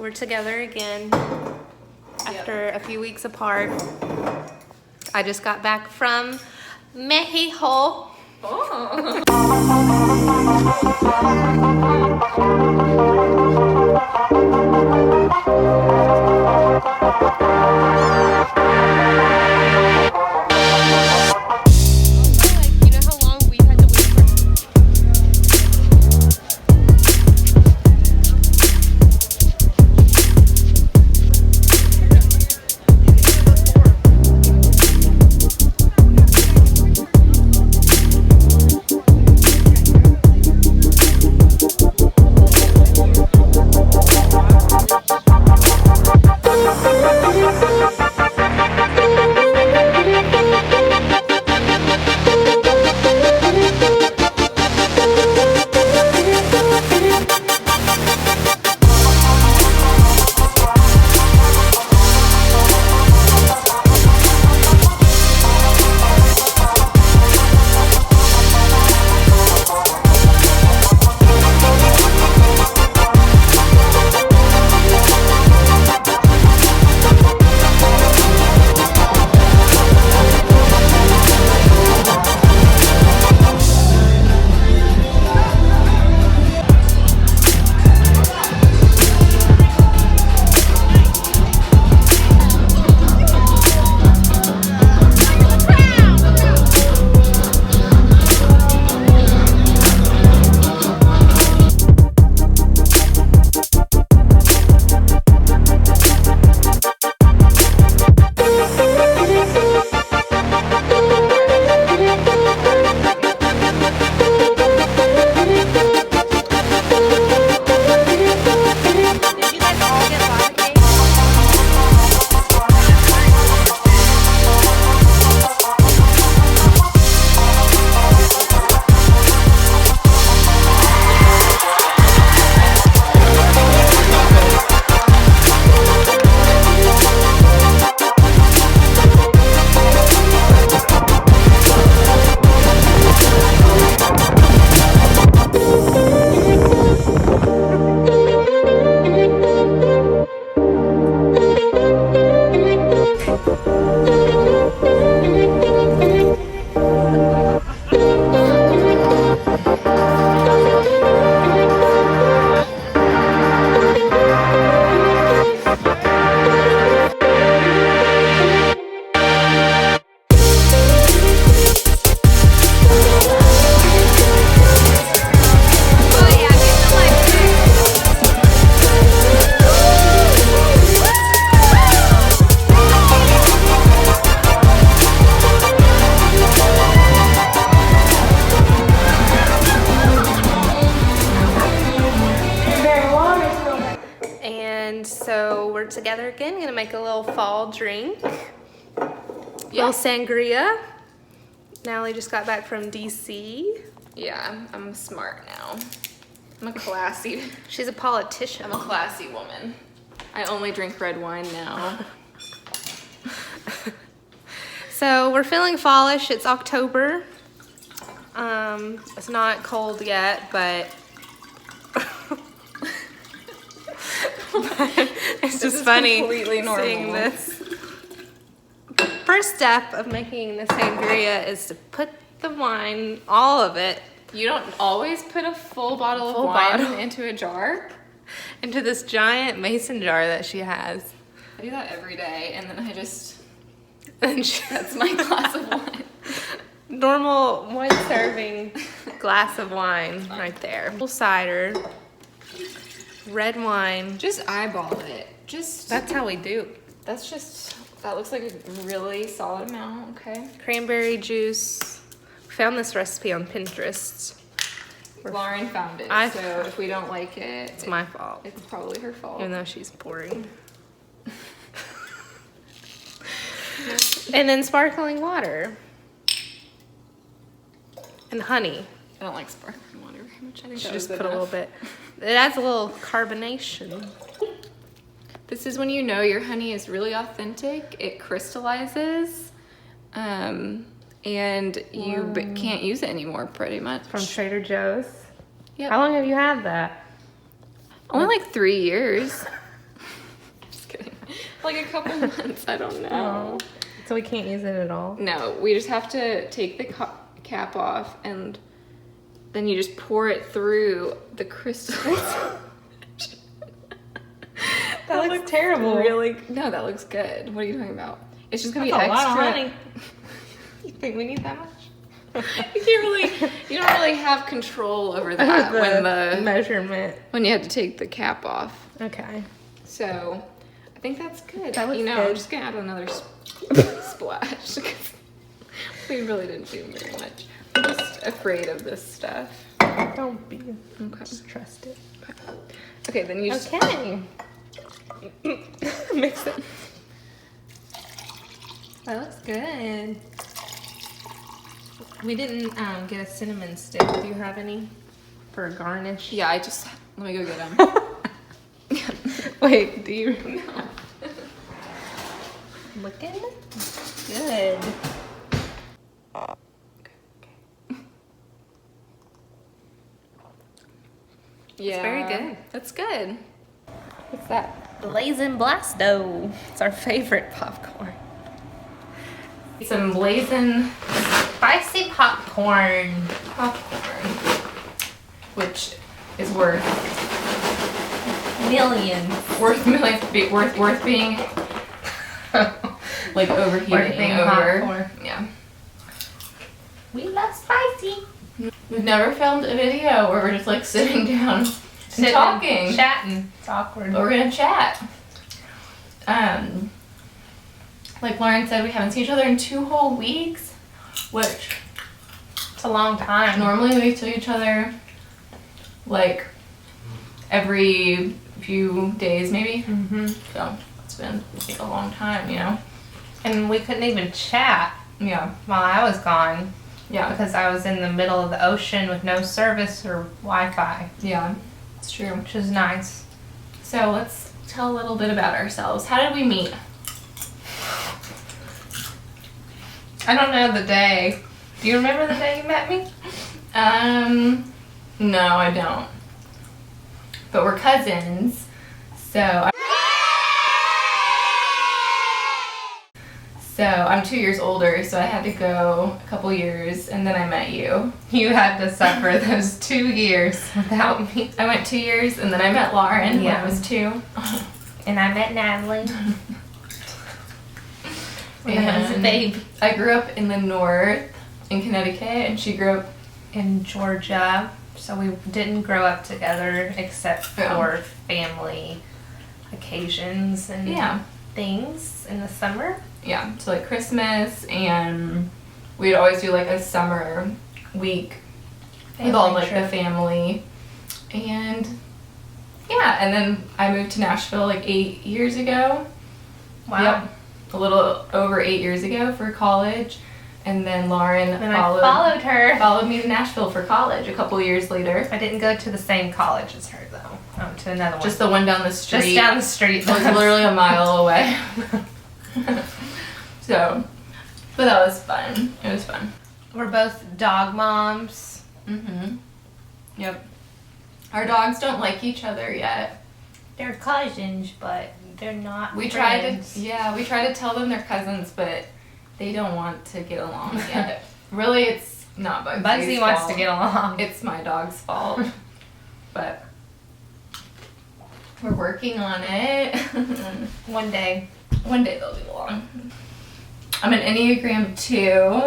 We're together again after a few weeks apart. I just got back from Mexico. Oh. So we're together again. Gonna make a little fall drink. Little sangria. Natalie just got back from DC. Yeah, I'm smart now. I'm a classy. She's a politician. I'm a classy woman. I only drink red wine now. So we're feeling fallish. It's October. It's not cold yet, but it's just funny completely normal. seeing this. First step of making the sangria is to put the wine, all of it. You don't always put a full bottle of wine into a jar? Into this giant mason jar that she has. I do that every day, and then I just, That's that's my glass of wine. normal one serving glass of wine right there. Apple cider, red wine. Just eyeball it. That's how we do. That looks like a really solid amount, okay? Cranberry juice. We found this recipe on Pinterest. Lauren found it, so if we don't like it, It's my fault. it's probably her fault. Even though she's pouring. And then sparkling water. And honey. I don't like sparkling water very much. I think She that just was put a little enough. bit. It adds a little carbonation. This is when you know your honey is really authentic. It crystallizes, and you can't use it anymore, pretty much. From Trader Joe's. Yep. How long have you had that? Only like 3 years. like a couple months. I don't know. So we can't use it at all? No, we just have to take the cap off, and then you just pour it through the crystals. That looks terrible. Really? No, that looks good. What are you talking about? It's just gonna be That's a extra. lot of honey. You think we need that much? You don't really have control over that the measurement. when you have to take the cap off. Okay. So I think that's good. That looks I'm good. just gonna add another splash. We really didn't do very much. I'm just afraid of this stuff. Don't be. Okay. Just trust it. Okay, then you just Okay. Mix it. That looks good. We didn't get a cinnamon stick. Do you have any for a garnish? Yeah, let me go get them. Wait, do you? No. Looking good. Yeah. It's very good. That's good. What's that? Blazing Blasto. It's our favorite popcorn. Some blazing Spicy popcorn. which is worth Millions. worth being like overheating Worth being hot for. Yeah. We love spicy. We've never filmed a video where we're just like sitting down and talking. Chatting. It's awkward. But we're gonna chat. Like Lauren said, we haven't seen each other in 2 whole weeks, which It's a long time. normally we see each other like every few days maybe. Mm-hmm. So it's been like a long time, you know? And we couldn't even chat Yeah. while I was gone Yeah. because I was in the middle of the ocean with no service or Wi-Fi, Yeah. It's true. which is nice. So let's tell a little bit about ourselves. How did we meet? I don't know the day. Do you remember the day you met me? No, I don't. But we're cousins, so I'm 2 years older, so I had to go a couple years, and then I met you. You had to suffer those 2 years without me. I went 2 years, and then I met Lauren when I was 2. And I met Natalie. When I was a baby. I grew up in the north in Connecticut, and she grew up In Georgia. So we didn't grow up together except for family occasions and things in the summer. Yeah, so like Christmas, and we'd always do like a summer week with all like the family. And yeah, and then I moved to Nashville like 8 years ago. Wow. Yep, a little over 8 years ago for college. And then Lauren And I followed her. followed me to Nashville for college a couple years later. I didn't go to the same college as her though. I went to another one. Just the one down the street. Just down the street. It was literally a mile away. So, but that was fun. It was fun. We're both dog moms. Mm-hmm. Yep. Our dogs don't like each other yet. They're cousins, but they're not We friends. try to tell them they're cousins, but they don't want to get along yet. Really, it's not Bugsy wants to get along. It's my dog's fault. But we're working on it. One day. One day they'll get along. I'm an Enneagram 2,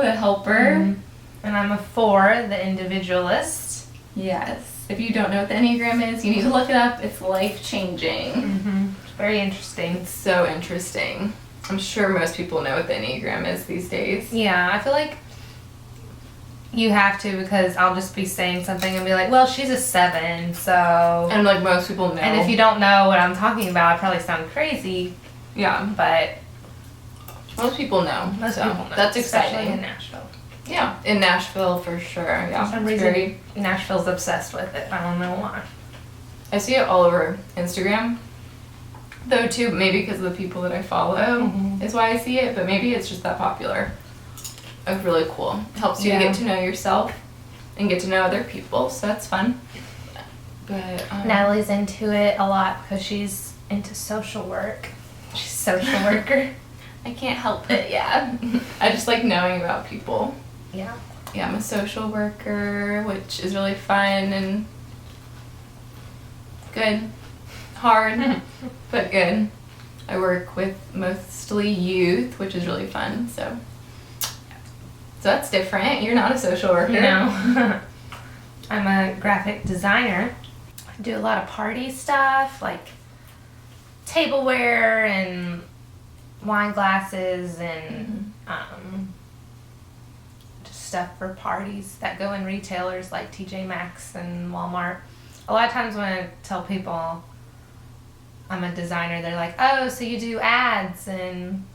the helper. And I'm a 4, the individualist. Yes. If you don't know what the Enneagram is, you need to look it up. It's life-changing. It's very interesting. It's so interesting. I'm sure most people know what the Enneagram is these days. Yeah, I feel like you have to, because I'll just be saying something and be like, well, she's a 7, so... And like most people know. And if you don't know what I'm talking about, I probably sound crazy, Yeah. but Most people know. most so people know. That's especially exciting. in Nashville. Yeah. In Nashville for sure. Yeah. For some It's reason, Nashville's obsessed with it. I don't know why. I see it all over Instagram. Though too, maybe because of the people that I follow is why I see it, but maybe it's just that popular. It's really cool. It helps you to get to know yourself and get to know other people, so that's fun. But Natalie's into it a lot because she's into social work. She's social worker. I can't help it, yeah. I just like knowing about people. Yeah. Yeah, I'm a social worker, which is really fun and good. Hard, but good. I work with mostly youth, which is really fun, so that's different. You're not a social worker. No. I'm a graphic designer. I do a lot of party stuff, like tableware and wine glasses and just stuff for parties that go in retailers like TJ Maxx and Walmart. A lot of times when I tell people I'm a designer, they're like, oh, so you do ads and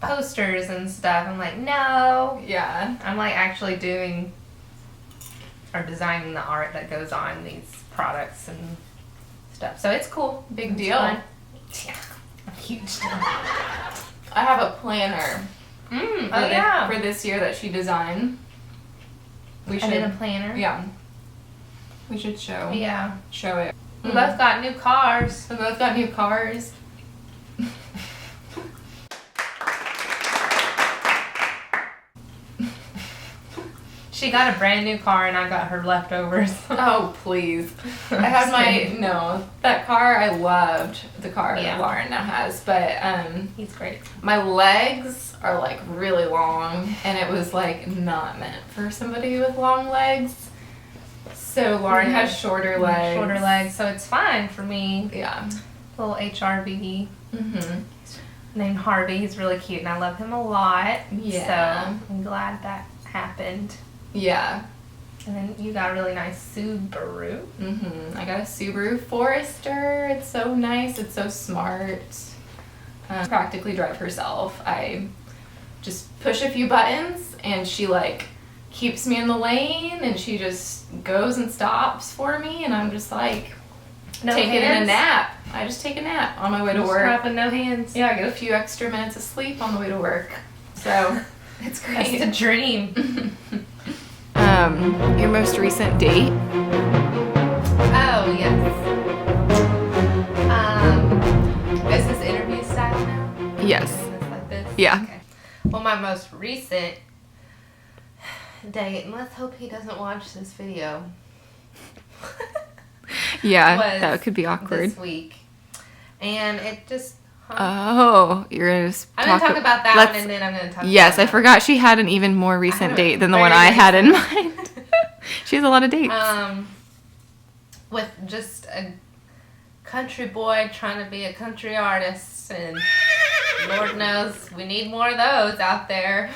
posters and stuff. I'm like, no. Yeah. I'm like actually doing or designing the art that goes on these products and stuff. So it's cool. Big It's deal. fun. Yeah. A huge deal. I have a planner for this year that she designed. We should I did a planner. Yeah. We should show it. We both got new cars. We both got new cars. She got a brand new car and I got her leftovers. Oh, please. I had that car, I loved the car that Lauren now has, but he's great. my legs are like really long and it was like not meant for somebody with long legs. So Lauren has shorter legs. Shorter legs, so it's fine for me. Yeah. Little HRV. Named Harvey. He's really cute and I love him a lot. Yeah. So I'm glad that happened. Yeah. And then you got a really nice Subaru. I got a Subaru Forester. It's so nice. It's so smart. Practically drive herself. I just push a few buttons and she like keeps me in the lane and she just goes and stops for me and I'm just like taking a nap. I just take a nap on my way to work. Dropping no hands. Yeah, I get a few extra minutes of sleep on the way to work. So it's great. That's the dream. Your most recent date? Oh, yes. Is this interview style now? Yes. Is this like this? Yeah. Okay. Well, my most recent date, and let's hope he doesn't watch this video. Yeah, that could be awkward. This week. And it just... Oh, you're going to I'm going to talk about that one and then I'm going to talk about Yes, I forgot she had an even more recent date than the one I had in mind. She has a lot of dates. With just a country boy trying to be a country artist, and Lord knows we need more of those out there.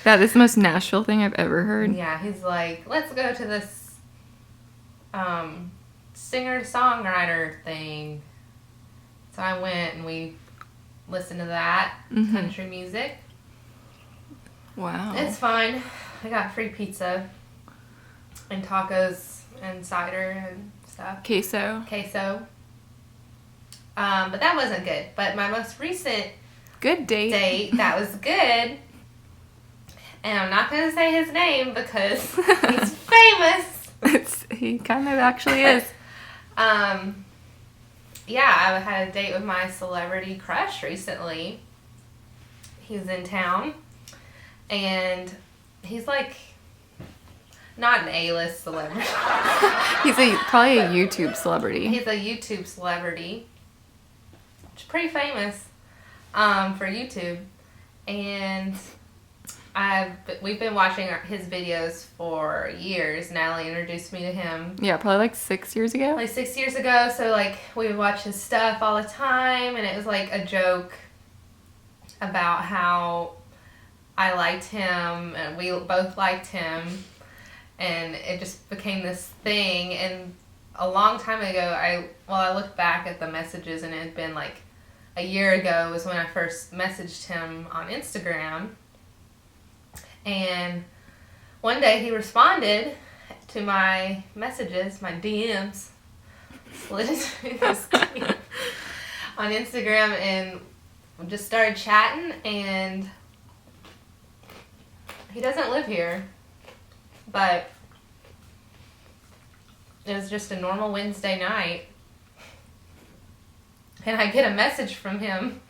That is the most Nashville thing I've ever heard. Yeah, he's like, let's go to this singer-songwriter thing. So I went and we listened to that country music. Wow. It's fine. I got free pizza and tacos and cider and stuff. Queso. But that wasn't good. But my most recent good date that was good. And I'm not going to say his name because he's famous. He kind of actually is. Yeah, I had a date with my celebrity crush recently. He was in town. And he's like, not an A-list celebrity. He's probably a YouTube celebrity. He's a YouTube celebrity. Which is pretty famous for YouTube. And we've been watching his videos for years. Natalie introduced me to him. Yeah, probably like 6 years ago. Like 6 years ago. So like we would watch his stuff all the time. And it was like a joke about how I liked him and we both liked him. And it just became this thing. And a long time ago, I looked back at the messages and it had been like a year ago was when I first messaged him on Instagram. And one day he responded to my messages, my DMs, slid into this DM on Instagram and just started chatting. And he doesn't live here, but it was just a normal Wednesday night. And I get a message from him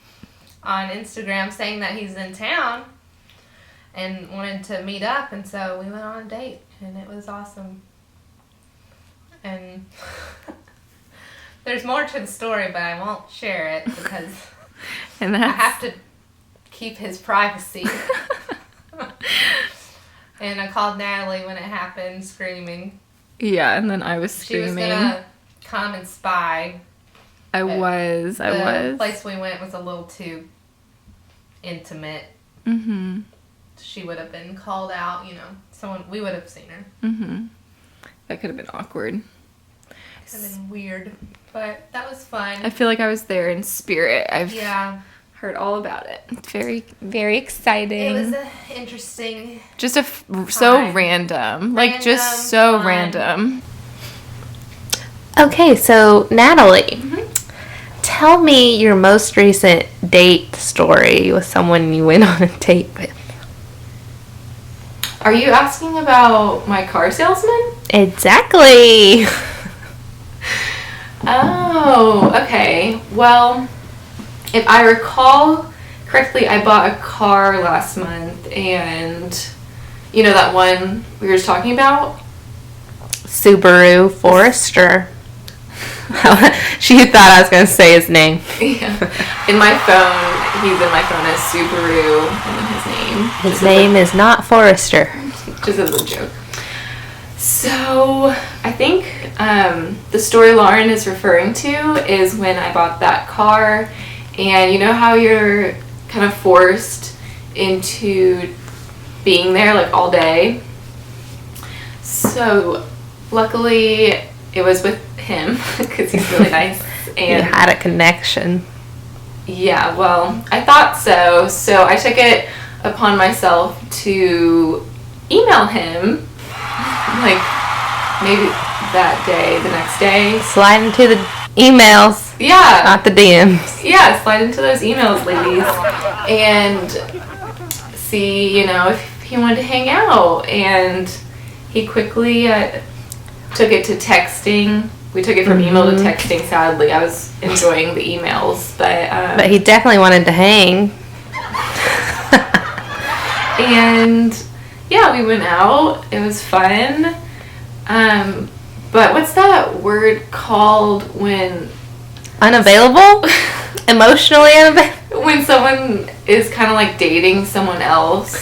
on Instagram saying that he's in town and wanted to meet up, and so we went on a date, and it was awesome. And there's more to the story, but I won't share it because And I have to keep his privacy. And I called Natalie when it happened, screaming. Yeah, and then I was She was screaming. gonna come and spy. I was. The place we went was a little too intimate. Mm-hmm. She would have been called out, we would have seen her. Mm-hmm. That could have been awkward. Could have been weird, but that was fun. I feel like I was there in spirit. I've heard all about it. It's very, very exciting. It was interesting. Just so random. Like, just so fun. random. Okay, so Natalie, tell me your most recent date story with someone you went on a date with. Are you asking about my car salesman? Exactly. Oh, okay. Well, if I recall correctly, I bought a car last month, and you know that one we were just talking about? Subaru Forester. She thought I was going to say his name. Yeah. In my phone, he's in my phone as Subaru, and then his name. His name is not Forester. Just as a joke. So, I think the story Lauren is referring to is when I bought that car, and you know how you're kind of forced into being there like all day? So, luckily, it was with him because he's really nice. And you had a connection. Yeah, well, I thought so. So I took it upon myself to email him, like maybe that day, the next day. Slide into the emails. Yeah. Not the DMs. Yeah, slide into those emails, ladies, and see, if he wanted to hang out. And he quickly took it to texting. We took it from email to texting, sadly. I was enjoying the emails, but he definitely wanted to hang. And yeah, we went out. It was fun. But what's that word called when... Unavailable? Emotionally unavailable? When someone is kind of like dating someone else.